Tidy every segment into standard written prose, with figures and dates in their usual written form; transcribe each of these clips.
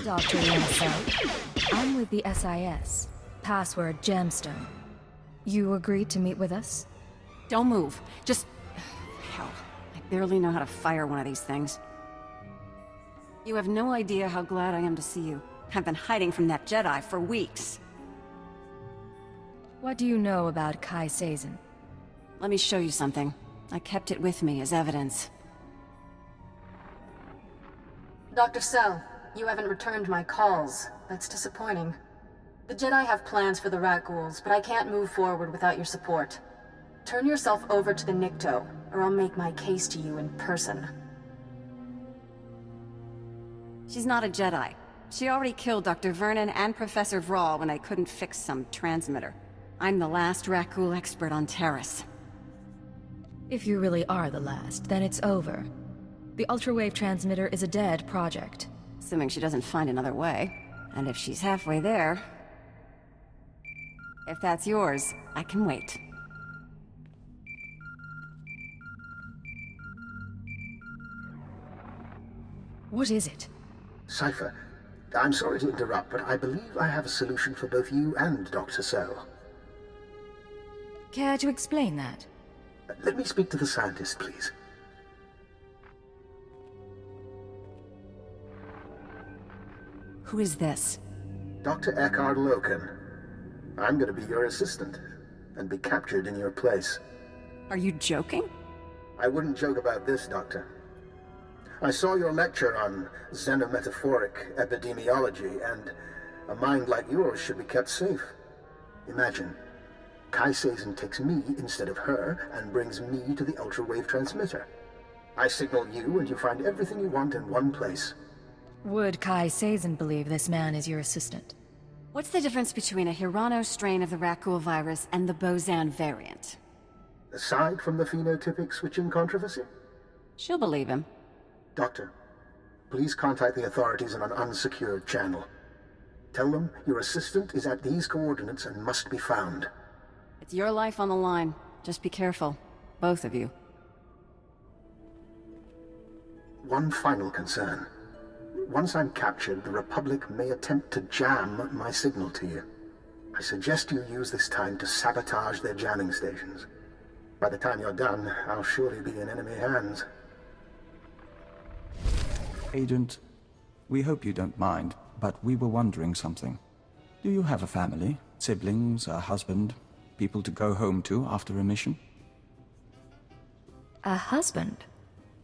Dr. Yancel, I'm with the SIS. Password Gemstone. You agreed to meet with us? Don't move. Just... Hell, I barely know how to fire one of these things. You have no idea how glad I am to see you. I've been hiding from that Jedi for weeks. What do you know about Kai Sazin? Let me show you something. I kept it with me as evidence. Dr. Cell, you haven't returned my calls. That's disappointing. The Jedi have plans for the rat ghouls, but I can't move forward without your support. Turn yourself over to the Nikto, or I'll make my case to you in person. She's not a Jedi. She already killed Dr. Vernon and Professor Vrawl when I couldn't fix some transmitter. I'm the last rat ghoul expert on Taris. If you really are the last, then it's over. The ultrawave transmitter is a dead project. Assuming she doesn't find another way. And if she's halfway there... If that's yours, I can wait. What is it? Cypher, I'm sorry to interrupt, but I believe I have a solution for both you and Dr. Cell. Care to explain that? Let me speak to the scientist, please. Who is this? Dr. Eckhard Loken. I'm going to be your assistant, and be captured in your place. Are you joking? I wouldn't joke about this, Doctor. I saw your lecture on xenometaphoric epidemiology, and a mind like yours should be kept safe. Imagine, Kai Sazin takes me instead of her, and brings me to the ultrawave transmitter. I signal you, and you find everything you want in one place. Would Kai Sazin believe this man is your assistant? What's the difference between a Hirano strain of the rat ghoul virus and the Bozan variant? Aside from the phenotypic switching controversy? She'll believe him. Doctor, please contact the authorities on an unsecured channel. Tell them your assistant is at these coordinates and must be found. It's your life on the line. Just be careful. Both of you. One final concern. Once I'm captured, the Republic may attempt to jam my signal to you. I suggest you use this time to sabotage their jamming stations. By the time you're done, I'll surely be in enemy hands. Agent, we hope you don't mind, but we were wondering something. Do you have a family, siblings, a husband, people to go home to after a mission? A husband?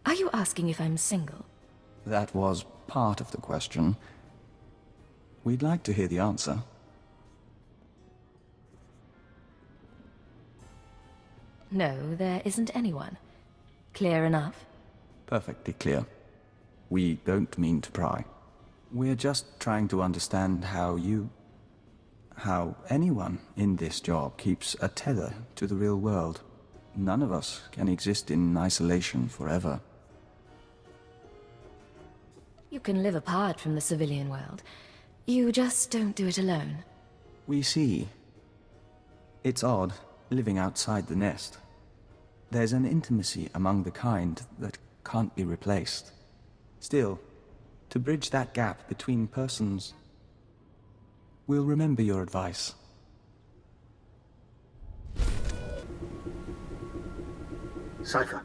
Are you asking if I'm single? That was part of the question. We'd like to hear the answer. No, there isn't anyone. Clear enough? Perfectly clear. We don't mean to pry. We're just trying to understand how anyone in this job keeps a tether to the real world. None of us can exist in isolation forever. You can live apart from the civilian world. You just don't do it alone. We see. It's odd, living outside the nest. There's an intimacy among the kind that can't be replaced. Still, to bridge that gap between persons, we'll remember your advice. Cypher,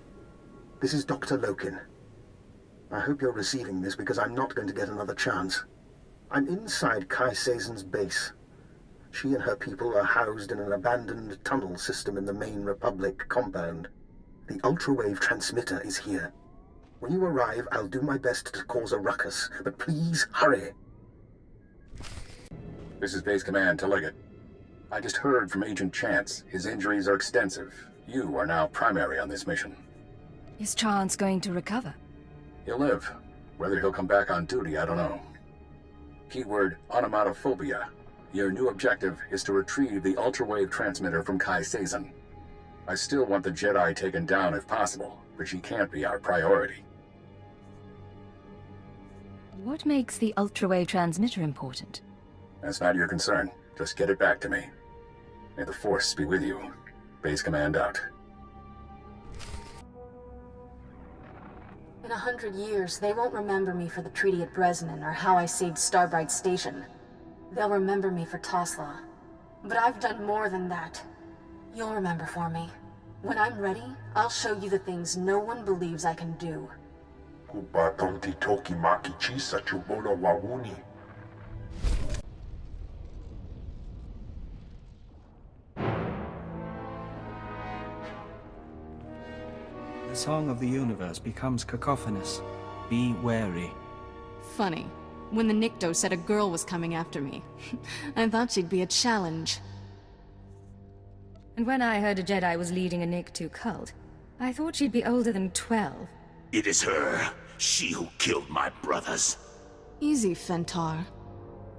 this is Dr. Loken. I hope you're receiving this because I'm not going to get another chance. I'm inside Kai Sazin's base. She and her people are housed in an abandoned tunnel system in the main Republic compound. The ultrawave transmitter is here. When you arrive, I'll do my best to cause a ruckus, but please hurry. This is Base Command to Leggett. I just heard from Agent Chance. His injuries are extensive. You are now primary on this mission. Is Chance going to recover? He'll live. Whether he'll come back on duty, I don't know. Keyword, onomatophobia. Your new objective is to retrieve the ultrawave transmitter from Kai Sazin. I still want the Jedi taken down if possible, but she can't be our priority. What makes the ultrawave transmitter important? That's not your concern. Just get it back to me. May the Force be with you. Base Command out. In 100 years, they won't remember me for the treaty at Bresnan or how I saved Starbright Station. They'll remember me for Tosla. But I've done more than that. You'll remember for me. When I'm ready, I'll show you the things no one believes I can do. Kupa tonti toki maki chisa chubolo wawuni. The song of the universe becomes cacophonous. Be wary. Funny. When the Nikto said a girl was coming after me, I thought she'd be a challenge. And when I heard a Jedi was leading a Nikto cult, I thought she'd be older than 12. It is her. She who killed my brothers. Easy, Fentar.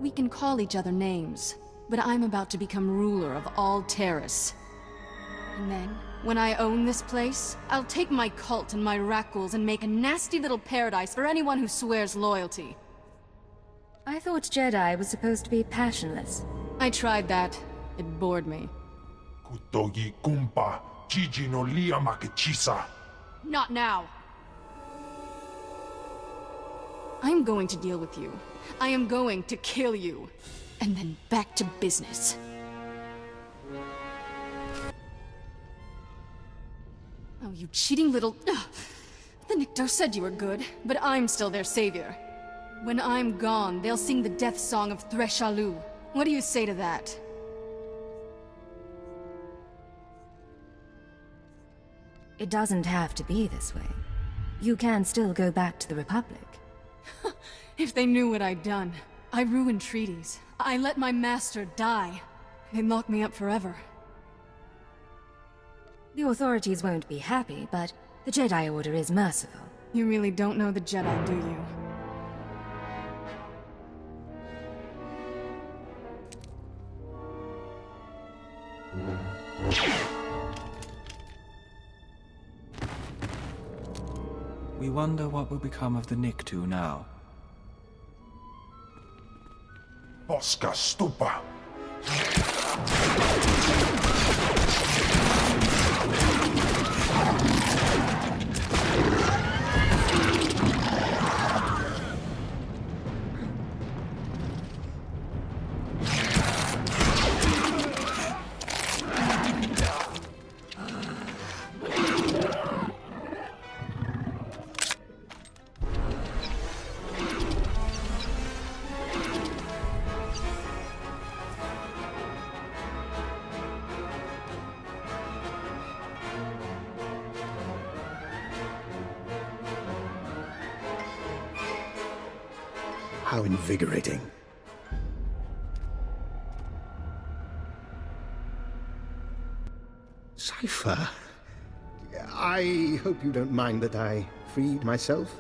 We can call each other names, but I'm about to become ruler of all Taris. And then, when I own this place, I'll take my cult and my Rakghouls and make a nasty little paradise for anyone who swears loyalty. I thought Jedi was supposed to be passionless. I tried that. It bored me. Kutogi kumpa Gigi no lia maki chisa. Not now! I'm going to deal with you. I am going to kill you. And then back to business. Oh, you cheating little... Ugh. The Nikto said you were good, but I'm still their savior. When I'm gone, they'll sing the death song of Threshalu. What do you say to that? It doesn't have to be this way. You can still go back to the Republic. If they knew what I'd done. I ruined treaties. I let my master die. They'd lock me up forever. The authorities won't be happy, but the Jedi Order is merciful. You really don't know the Jedi, do you? We wonder what will become of the Nikto now. Bosca stupa. How invigorating. Cypher, I hope you don't mind that I freed myself.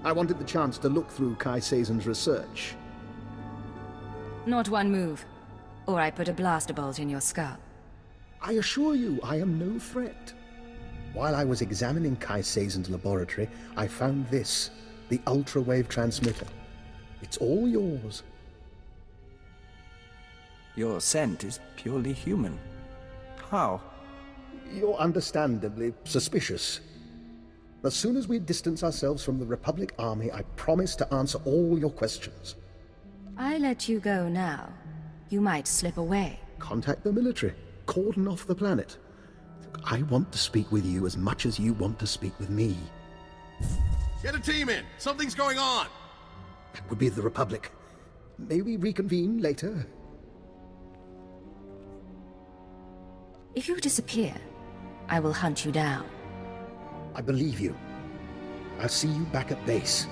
I wanted the chance to look through Kai Sazon's research. Not one move, or I put a blaster bolt in your skull. I assure you, I am no threat. While I was examining Kai Sazon's laboratory, I found this, the ultra-wave transmitter. It's all yours. Your scent is purely human. How? You're understandably suspicious. As soon as we distance ourselves from the Republic Army, I promise to answer all your questions. I let you go now. You might slip away. Contact the military. Cordon off the planet. I want to speak with you as much as you want to speak with me. Get a team in! Something's going on! That would be the Republic. May we reconvene later? If you disappear, I will hunt you down. I believe you. I'll see you back at base.